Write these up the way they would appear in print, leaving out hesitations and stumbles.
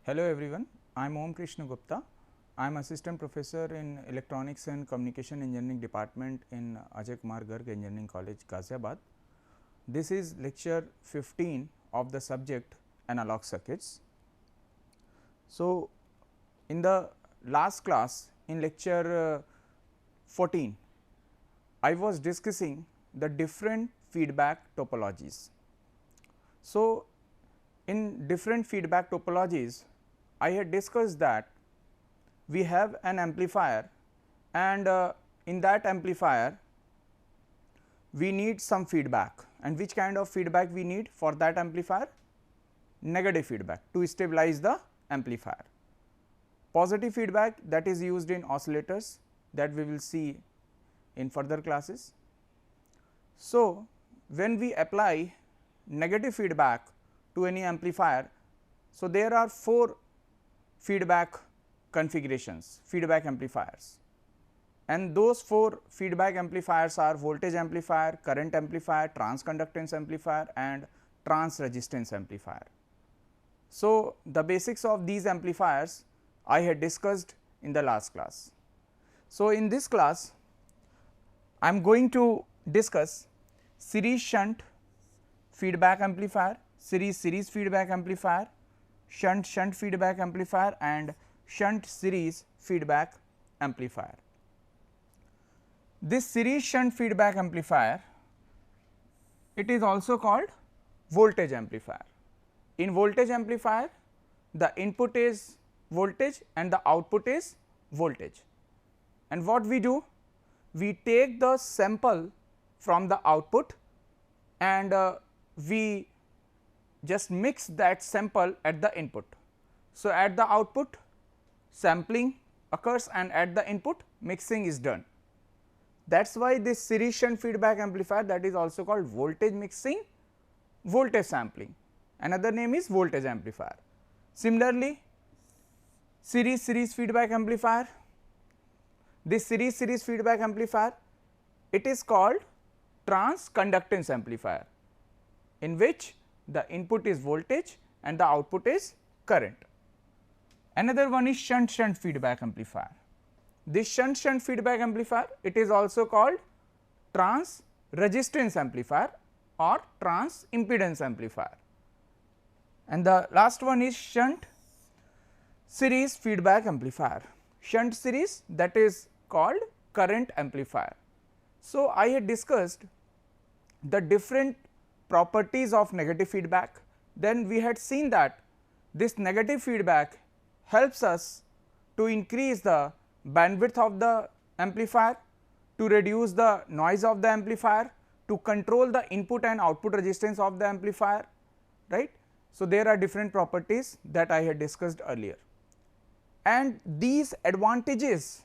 Hello everyone, I am Om Krishna Gupta. I am assistant professor in electronics and communication engineering department in Ajay Kumar Garg Engineering College, Ghaziabad. This is lecture 15 of the subject analog circuits. So, in the last class in lecture 14, I was discussing the different feedback topologies. So, in different feedback topologies, I had discussed that we have an amplifier and in that amplifier we need some feedback, and which kind of feedback we need for that amplifier? Negative feedback to stabilize the amplifier. Positive feedback, that is used in oscillators, that we will see in further classes. So, when we apply negative feedback to any amplifier, so there are 4 feedback configurations, feedback amplifiers, and those 4 feedback amplifiers are voltage amplifier, current amplifier, transconductance amplifier and transresistance amplifier. So, the basics of these amplifiers I had discussed in the last class. So, in this class I am going to discuss series shunt feedback amplifier, series feedback amplifier, shunt feedback amplifier and shunt series feedback amplifier. This series shunt feedback amplifier, it is also called voltage amplifier. In voltage amplifier, the input is voltage and the output is voltage, and what we do? We take the sample from the output and we just mix that sample at the input. So, at the output sampling occurs and at the input mixing is done. That is why this series shunt feedback amplifier, that is also called voltage mixing, voltage sampling, another name is voltage amplifier. Similarly, series feedback amplifier, this series feedback amplifier, it is called transconductance amplifier, in which the input is voltage and the output is current. Another one is shunt feedback amplifier. This shunt feedback amplifier, it is also called trans resistance amplifier or trans impedance amplifier. And the last one is shunt series feedback amplifier. Shunt series, that is called current amplifier. So, I had discussed the different properties of negative feedback. Then we had seen that this negative feedback helps us to increase the bandwidth of the amplifier, to reduce the noise of the amplifier, to control the input and output resistance of the amplifier, right. So, there are different properties that I had discussed earlier, and these advantages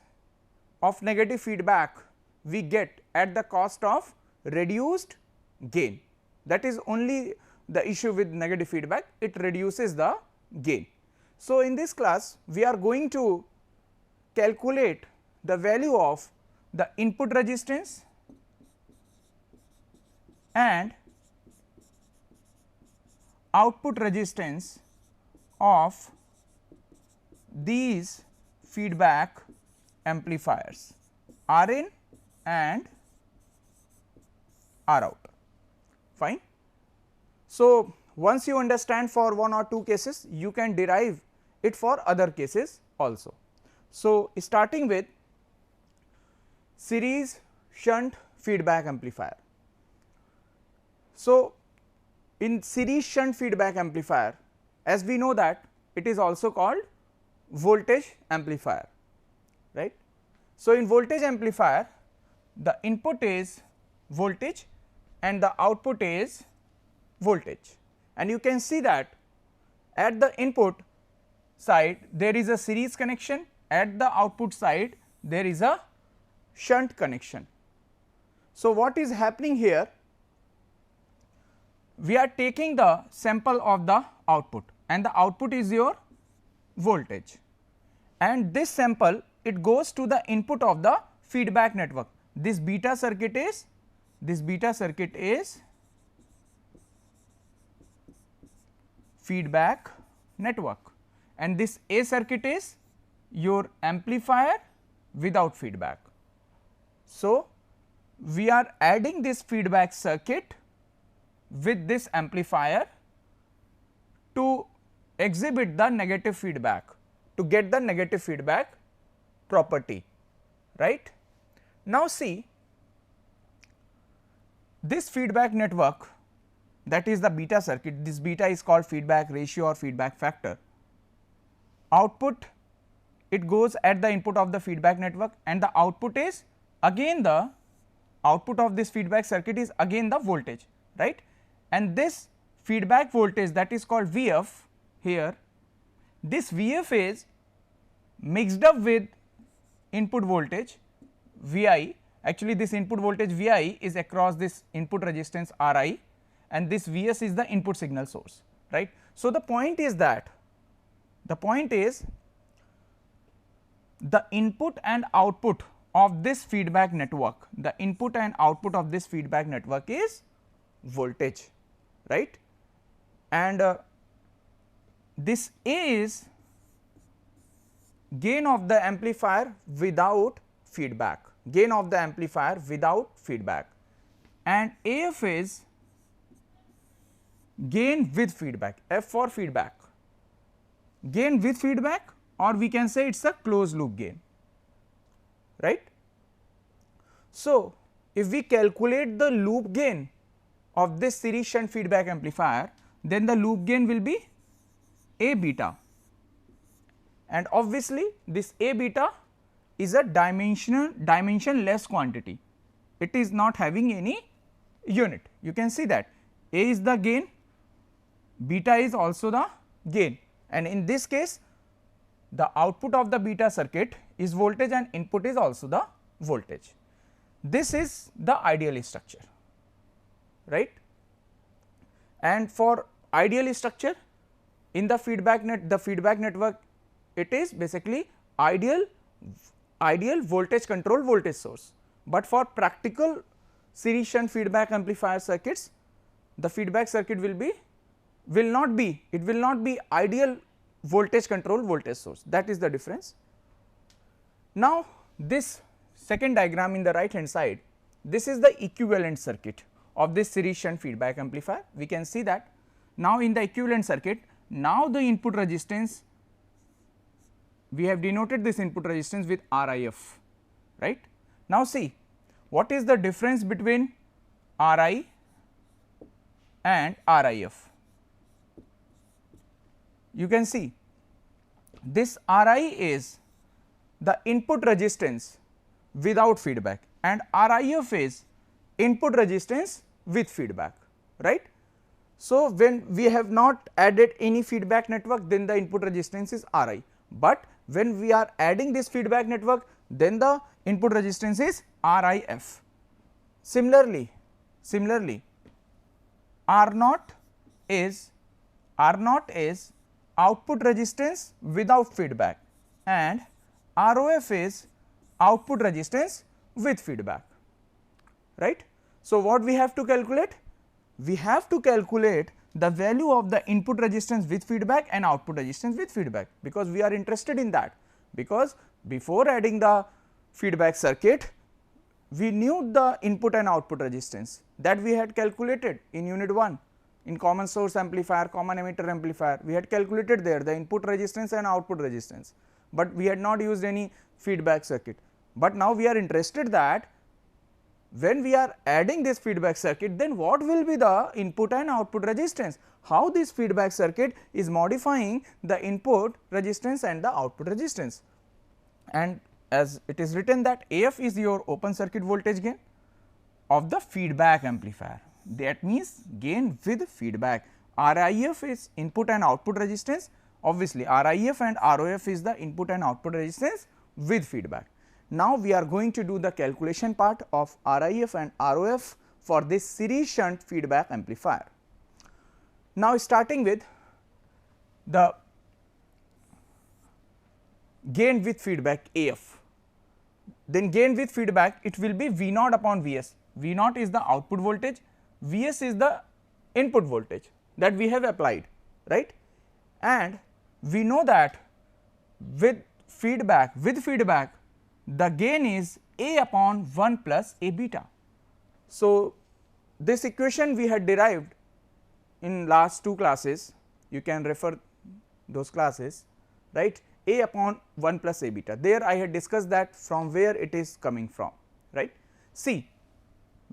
of negative feedback we get at the cost of reduced gain. That is only the issue with negative feedback, it reduces the gain. So, in this class we are going to calculate the value of the input resistance and output resistance of these feedback amplifiers, R in and R out. Fine. So, once you understand for 1 or 2 cases, you can derive it for other cases also. So, starting with series shunt feedback amplifier. So, in series shunt feedback amplifier, as we know that it is also called voltage amplifier, right. So, in voltage amplifier, the input is voltage and the output is voltage, and you can see that at the input side there is a series connection, at the output side there is a shunt connection. So, what is happening here? We are taking the sample of the output and the output is your voltage, and this sample it goes to the input of the feedback network. This beta circuit is feedback network, and this A circuit is your amplifier without feedback. So, we are adding this feedback circuit with this amplifier to exhibit the negative feedback, to get the negative feedback property, right. Now, see this feedback network, that is the beta circuit, this beta is called feedback ratio or feedback factor. Output, it goes at the input of the feedback network, and the output is again the output of this feedback circuit is again the voltage, right. And this feedback voltage, that is called Vf here, this Vf is mixed up with input voltage Vi. Actually this input voltage Vi is across this input resistance Ri, and this Vs is the input signal source, right. So, the point is that the input and output of this feedback network, the input and output of this feedback network is voltage, right. And this A is gain of the amplifier without feedback, gain of the amplifier without feedback, and AF is gain with feedback, F for feedback, gain with feedback, or we can say it is a closed loop gain, right. So, if we calculate the loop gain of this series shunt feedback amplifier, then the loop gain will be A beta, and obviously this A beta is a dimensionless quantity, it is not having any unit. You can see that A is the gain, beta is also the gain, and in this case the output of the beta circuit is voltage and input is also the voltage. This is the ideal structure, right. And for ideal structure in the feedback network, it is basically ideal voltage control voltage source, but for practical series shunt feedback amplifier circuits, the feedback circuit will not be ideal voltage control voltage source, that is the difference. Now, this second diagram in the right hand side, this is the equivalent circuit of this series shunt feedback amplifier. We can see that now in the equivalent circuit, now the input resistance, we have denoted this input resistance with RIF, right. Now, see what is the difference between Ri and RIF. You can see this Ri is the input resistance without feedback and RIF is input resistance with feedback, right. So, when we have not added any feedback network, then the input resistance is Ri, but when we are adding this feedback network, then the input resistance is RIF. Similarly, R0 is output resistance without feedback and ROF is output resistance with feedback, right. So, what we have to calculate? We have to calculate the value of the input resistance with feedback and output resistance with feedback, because we are interested in that, because before adding the feedback circuit, we knew the input and output resistance that we had calculated in unit 1 in common source amplifier, common emitter amplifier, we had calculated there the input resistance and output resistance, but we had not used any feedback circuit. But now we are interested that when we are adding this feedback circuit, then what will be the input and output resistance, how this feedback circuit is modifying the input resistance and the output resistance. And as it is written that AF is your open circuit voltage gain of the feedback amplifier, that means gain with feedback. RIF is input and output resistance, obviously RIF and ROF is the input and output resistance with feedback. Now, we are going to do the calculation part of RIF and ROF for this series shunt feedback amplifier. Now, starting with the gain with feedback AF, then gain with feedback it will be V naught upon Vs. V naught is the output voltage, Vs is the input voltage that we have applied, right. And we know that with feedback the gain is A upon 1 plus A beta. So, this equation we had derived in last two classes, you can refer those classes, right, A upon 1 plus A beta. There I had discussed that from where it is coming from, right. See,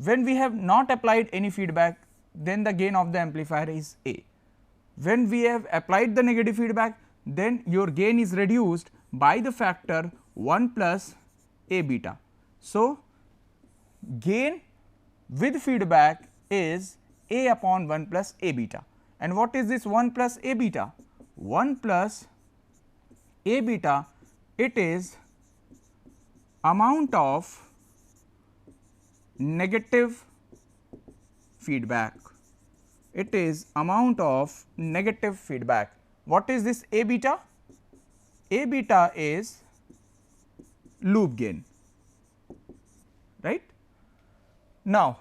when we have not applied any feedback, then the gain of the amplifier is A. When we have applied the negative feedback, then your gain is reduced by the factor 1 plus A beta. So, gain with feedback is A upon 1 plus A beta. And what is this 1 plus A beta? 1 plus A beta, it is amount of negative feedback. It is amount of negative feedback. What is this A beta? A beta is loop gain, right. Now,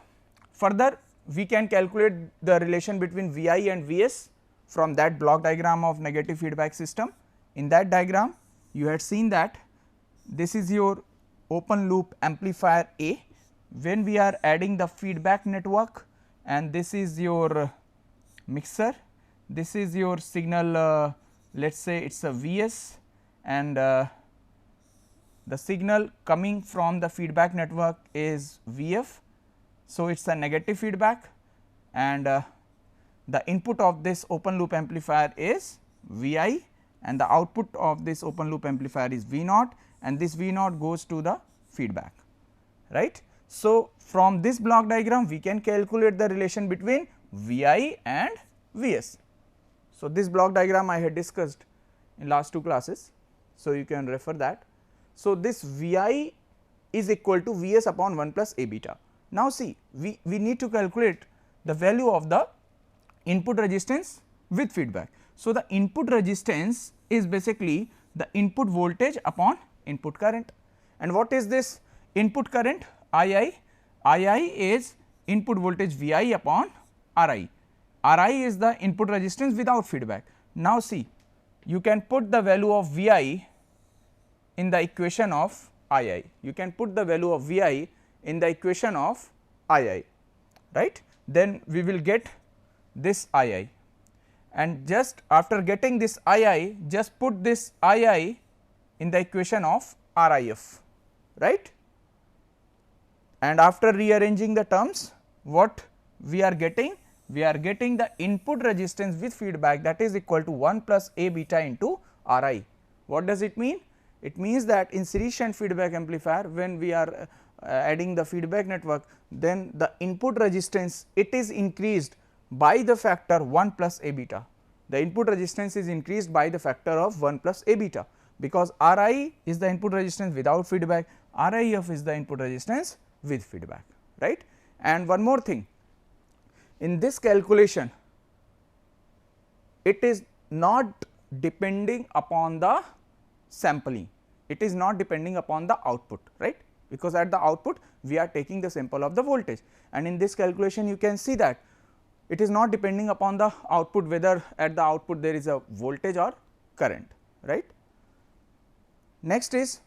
further we can calculate the relation between Vi and Vs from that block diagram of negative feedback system. In that diagram you had seen that this is your open loop amplifier A, when we are adding the feedback network, and this is your mixer, this is your signal, let us say it is a Vs, and the signal coming from the feedback network is Vf. So, it is a negative feedback, and the input of this open loop amplifier is Vi, and the output of this open loop amplifier is V naught, and this V naught goes to the feedback, right. So, from this block diagram we can calculate the relation between Vi and Vs. So, this block diagram I had discussed in last two classes. So, you can refer that. So, this Vi is equal to Vs upon 1 plus A beta. Now, see, we need to calculate the value of the input resistance with feedback. So, the input resistance is basically the input voltage upon input current, and what is this input current? II is input voltage Vi upon Ri. Ri is the input resistance without feedback. Now, see, you can put the value of Vi in the equation of II, you can put the value of Vi in the equation of II, right. Then we will get this II, and just after getting this II, just put this II in the equation of Rif, right. And after rearranging the terms, what we are getting? We are getting the input resistance with feedback, that is equal to 1 plus A beta into Ri. What does it mean? It means that in series shunt feedback amplifier, when we are adding the feedback network, then the input resistance, it is increased by the factor 1 plus A beta. The input resistance is increased by the factor of 1 plus A beta, because Ri is the input resistance without feedback, Rif is the input resistance with feedback, right. And one more thing, in this calculation it is not depending upon the sampling, it is not depending upon the output, right, because at the output we are taking the sample of the voltage, and in this calculation you can see that it is not depending upon the output, whether at the output there is a voltage or current, right. Next is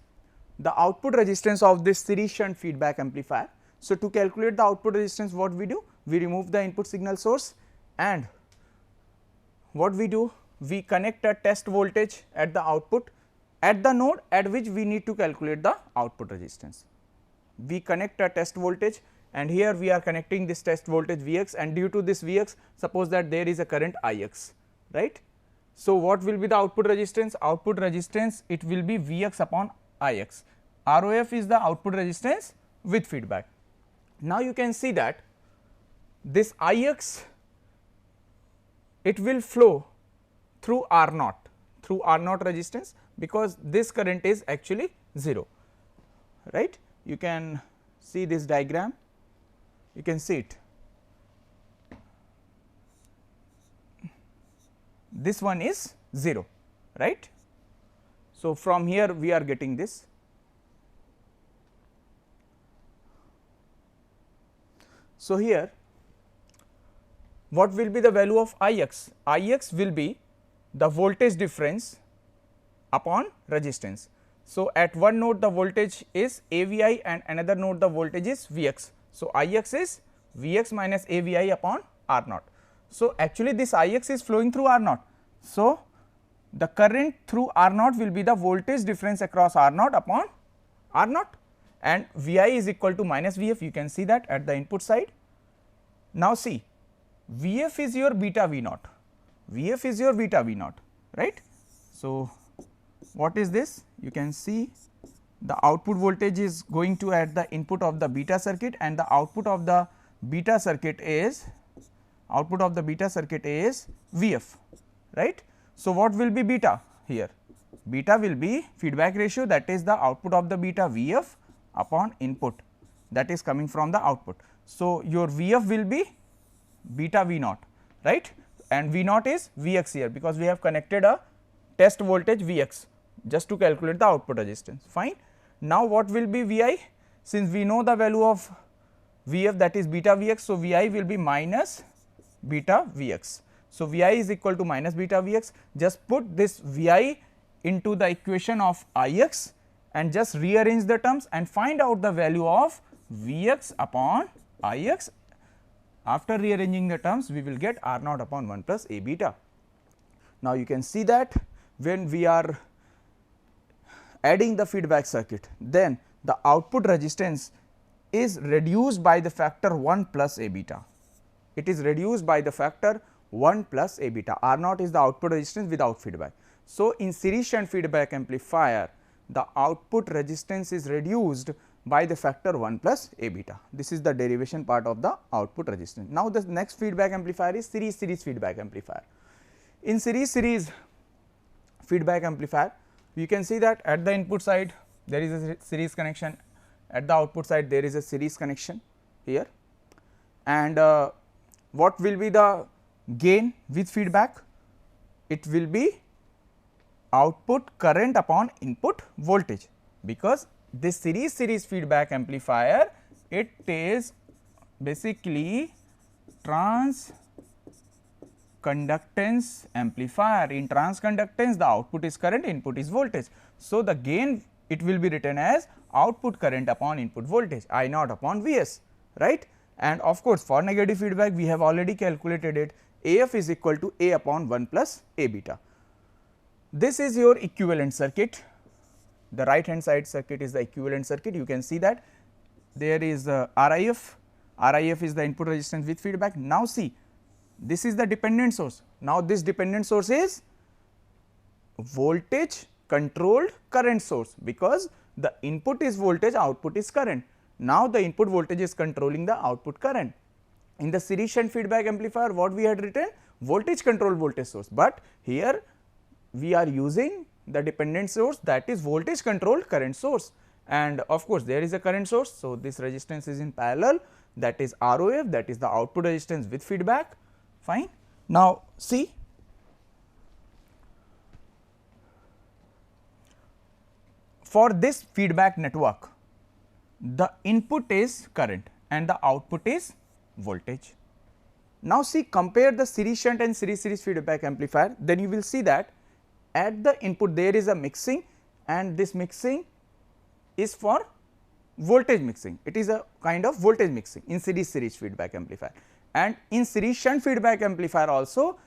the output resistance of this series shunt feedback amplifier. So, to calculate the output resistance, what we do? We remove the input signal source, and what we do? We connect a test voltage at the output at the node at which we need to calculate the output resistance. We connect a test voltage, and here we are connecting this test voltage Vx, and due to this Vx, suppose that there is a current Ix, right. So, what will be the output resistance? Output resistance, it will be Vx upon Ix. ROF is the output resistance with feedback. Now, you can see that this Ix, it will flow through R naught, resistance, because this current is actually 0, right. You can see this diagram, you can see it. This one is 0, right. So, from here we are getting this. So, here what will be the value of Ix? Ix will be the voltage difference upon resistance. So, at one node the voltage is AVI and another node the voltage is Vx. So, Ix is Vx minus AVI upon R naught. So, actually this Ix is flowing through R naught. So, the current through R naught will be the voltage difference across R naught upon R naught, and Vi is equal to minus Vf, you can see that at the input side. Now, see, Vf is your beta V naught, Vf is your beta V naught, right. So, what is this? You can see the output voltage is going to at the input of the beta circuit, and the output of the beta circuit is Vf, right. So, what will be beta here? Beta will be feedback ratio, that is the output of the beta Vf upon input, that is coming from the output. So, your Vf will be beta V naught, right, and V naught is Vx here, because we have connected a test voltage Vx just to calculate the output resistance, fine. Now, what will be Vi? Since we know the value of Vf, that is beta Vx, so Vi will be minus beta Vx. So, Vi is equal to minus beta Vx, just put this Vi into the equation of Ix and just rearrange the terms and find out the value of Vx upon Ix. After rearranging the terms, we will get R naught upon 1 plus A beta. Now, you can see that when we are adding the feedback circuit, then the output resistance is reduced by the factor 1 plus A beta. It is reduced by the factor 1 plus A beta. R naught is the output resistance without feedback. So, in series shunt feedback amplifier, the output resistance is reduced by the factor 1 plus A beta. This is the derivation part of the output resistance. Now, the next feedback amplifier is series feedback amplifier. In series feedback amplifier, you can see that at the input side there is a series connection, at the output side there is a series connection here, and what will be the gain with feedback? It will be output current upon input voltage, because this series feedback amplifier, it is basically transconductance amplifier. In transconductance, the output is current, input is voltage. So, the gain, it will be written as output current upon input voltage, I naught upon Vs, right. And of course, for negative feedback we have already calculated it, AF is equal to A upon 1 plus A beta. This is your equivalent circuit, the right hand side circuit is the equivalent circuit. You can see that there is RIF, RIF is the input resistance with feedback. Now, see, this is the dependent source. Now, this dependent source is voltage controlled current source, because the input is voltage, output is current. Now, the input voltage is controlling the output current. In the series shunt feedback amplifier, what we had written? Voltage controlled voltage source, but here we are using the dependent source, that is voltage controlled current source, and of course, there is a current source. So, this resistance is in parallel, that is ROF, that is the output resistance with feedback, fine. Now, see, for this feedback network, the input is current and the output is voltage. Now, see, compare the series shunt and series feedback amplifier, then you will see that at the input there is a mixing, and this mixing is for voltage mixing. It is a kind of voltage mixing in series feedback amplifier, and in series shunt feedback amplifier also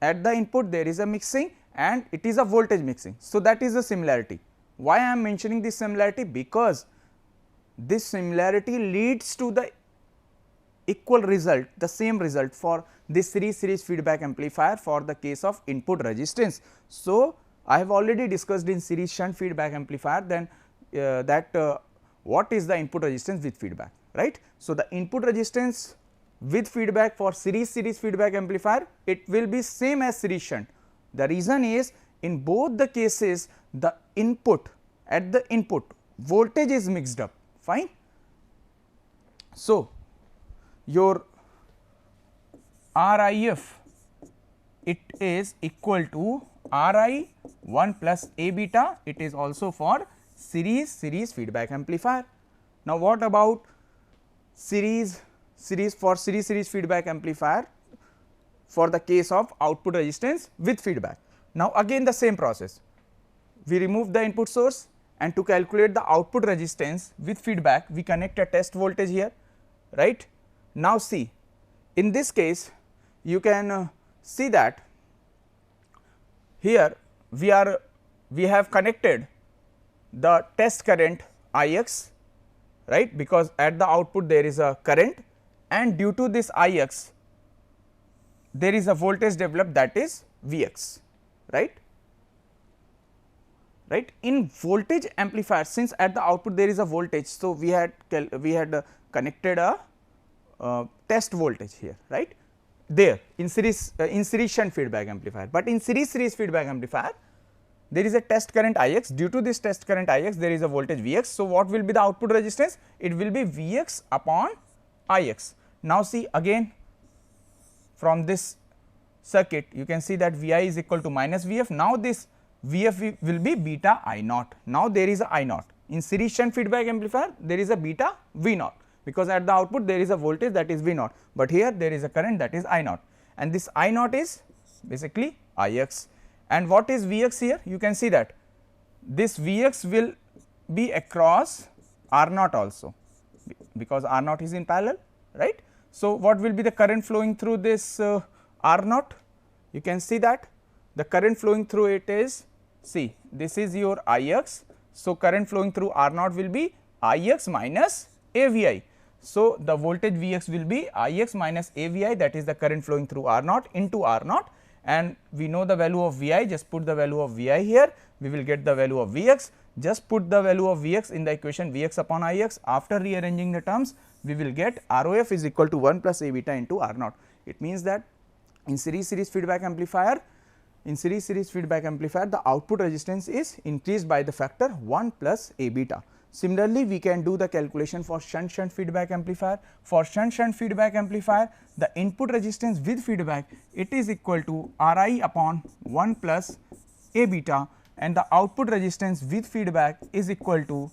at the input there is a mixing and it is a voltage mixing. So, that is the similarity. Why I am mentioning this similarity? Because this similarity leads to the equal result, the same result for this series feedback amplifier for the case of input resistance. So, I have already discussed in series shunt feedback amplifier then what is the input resistance with feedback, right. So, the input resistance with feedback for series feedback amplifier, it will be same as series shunt. The reason is, in both the cases the input, at the input voltage is mixed up, fine. So, your RIF, it is equal to RI 1 plus A beta, it is also for series feedback amplifier. Now, what about series feedback amplifier for the case of output resistance with feedback? Now again the same process, we remove the input source, and to calculate the output resistance with feedback we connect a test voltage here, right. Now see, in this case you can see that here we have connected the test current I x, right, because at the output there is a current, and due to this I x there is a voltage developed, that is V x, right. Right. In voltage amplifier, since at the output there is a voltage, so we had connected a test voltage here, right, there in series shunt feedback amplifier. But in series feedback amplifier there is a test current I x, due to this test current I x there is a voltage V x. So, what will be the output resistance? It will be V x upon I x. Now see, again from this circuit you can see that V I is equal to minus V f. Now this V f will be beta I naught. Now there is a I naught. In series shunt feedback amplifier there is a beta V naught, because at the output there is a voltage, that is V naught, but here there is a current, that is I naught, and this I naught is basically I x. And what is V x here? You can see that this V x will be across R naught also, because R naught is in parallel, right. So, what will be the current flowing through this R naught? You can see that the current flowing through it is, see, this is your I x. So, current flowing through R naught will be I x minus A V I. So, the voltage V x will be I x minus A V I, that is the current flowing through R naught into R naught, and we know the value of V I, just put the value of V I here, we will get the value of V x. Just put the value of V x in the equation V x upon I x. After rearranging the terms, we will get R O F is equal to 1 plus A beta into R naught. It means that in series feedback amplifier, the output resistance is increased by the factor 1 plus A beta. Similarly, we can do the calculation for shunt feedback amplifier. For shunt feedback amplifier, the input resistance with feedback, it is equal to R I upon 1 plus A beta, and the output resistance with feedback is equal to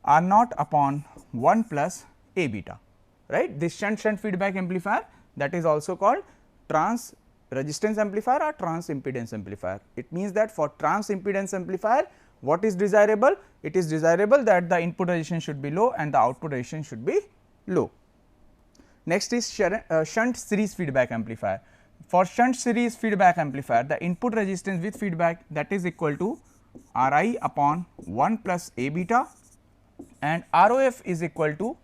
R naught upon 1 plus A beta, right. This shunt feedback amplifier, that is also called trans resistance amplifier or trans impedance amplifier. It means that for trans impedance amplifier, what is desirable? It is desirable that the input resistance should be low and the output resistance should be low. Next is shunt series feedback amplifier. For shunt series feedback amplifier, the input resistance with feedback, that is equal to R I upon 1 plus A beta, and R O F is equal to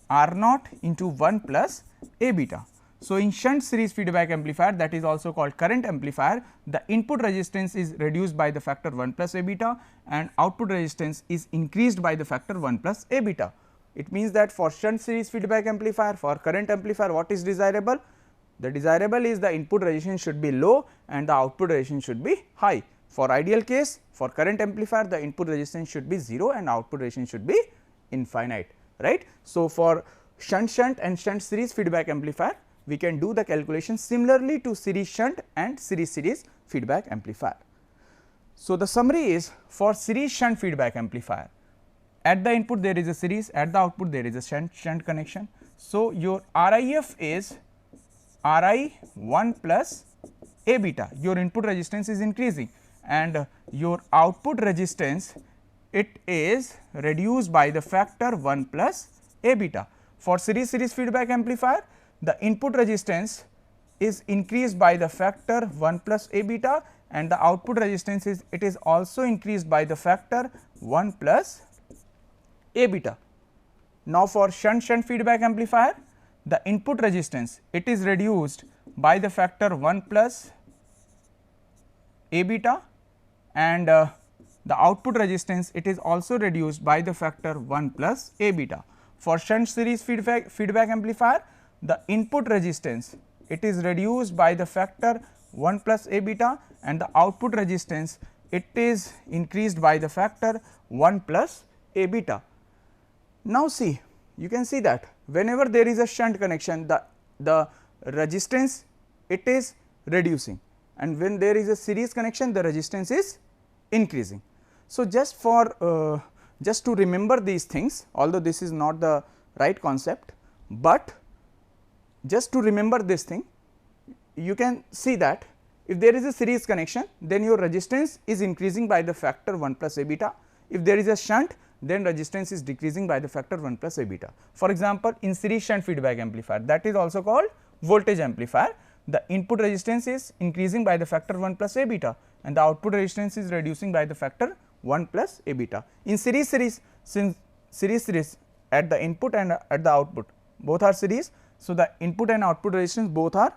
R naught into 1 plus A beta. So, in shunt series feedback amplifier, that is also called current amplifier, the input resistance is reduced by the factor 1 plus A beta and output resistance is increased by the factor 1 plus A beta. It means that for shunt series feedback amplifier, for current amplifier, what is desirable? The desirable is the input resistance should be low and the output resistance should be high. For ideal case, for current amplifier, the input resistance should be 0 and output resistance should be infinite, right. So, for shunt and shunt series feedback amplifier, we can do the calculation similarly to series shunt and series feedback amplifier. So, the summary is, for series shunt feedback amplifier, at the input there is a series, at the output there is a shunt connection. So, your RIF is RI 1 plus A beta, your input resistance is increasing, and your output resistance, it is reduced by the factor 1 plus A beta. For series feedback amplifier, the input resistance is increased by the factor 1 plus A beta and the output resistance is, it is also increased by the factor 1 plus A beta. Now, for shunt feedback amplifier, the input resistance, it is reduced by the factor 1 plus A beta, and the output resistance, it is also reduced by the factor 1 plus A beta. For shunt series feedback amplifier, the input resistance, it is reduced by the factor 1 plus A beta and the output resistance, it is increased by the factor 1 plus A beta. Now, see, you can see that whenever there is a shunt connection, the resistance, it is reducing, and when there is a series connection, the resistance is increasing. So, just for just to remember these things, although this is not the right concept, but just to remember this thing, you can see that If there is a series connection, then your resistance is increasing by the factor 1 plus A beta. If there is a shunt, then resistance is decreasing by the factor 1 plus A beta. For example, in series shunt feedback amplifier, that is also called voltage amplifier, the input resistance is increasing by the factor 1 plus A beta and the output resistance is reducing by the factor 1 plus A beta. In series, since series at the input and at the output both are series, so the input and output resistance both are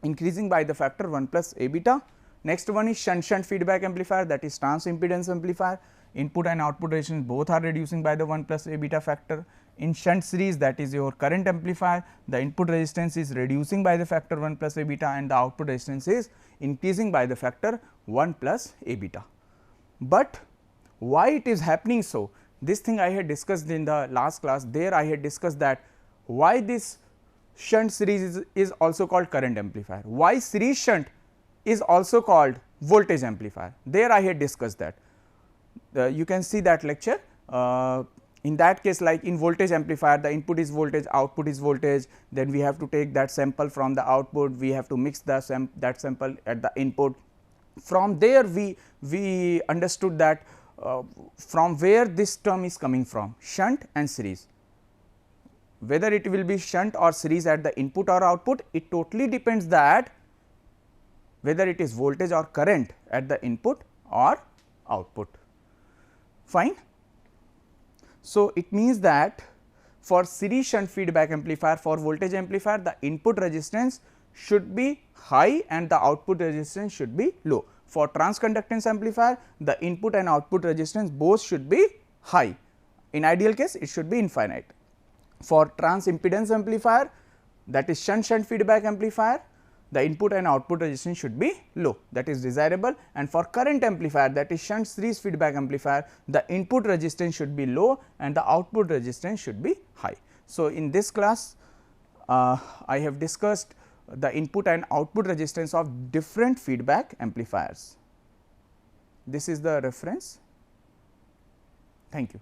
increasing by the factor 1 plus A beta. Next one is shunt feedback amplifier, that is trans impedance amplifier, input and output resistance both are reducing by the 1 plus A beta factor. In shunt series, that is your current amplifier, the input resistance is reducing by the factor 1 plus A beta and the output resistance is increasing by the factor 1 plus A beta. But why it is happening so? This thing I had discussed in the last class. There I had discussed that why this shunt series is also called current amplifier, why series shunt is also called voltage amplifier. There I had discussed that. You can see that lecture. In that case, like in voltage amplifier, the input is voltage, output is voltage, then we have to take that sample from the output, we have to mix that sample at the input. From there we understood that from where this term is coming from, shunt and series. Whether it will be shunt or series at the input or output, it totally depends that whether it is voltage or current at the input or output. Fine. So, it means that for series shunt feedback amplifier, for voltage amplifier, the input resistance should be high and the output resistance should be low. For transconductance amplifier, the input and output resistance both should be high. In ideal case, it should be infinite. For trans impedance amplifier, that is shunt feedback amplifier, the input and output resistance should be low, that is desirable. And for current amplifier, that is shunt series feedback amplifier, the input resistance should be low and the output resistance should be high. So, in this class I have discussed the input and output resistance of different feedback amplifiers. This is the reference. Thank you.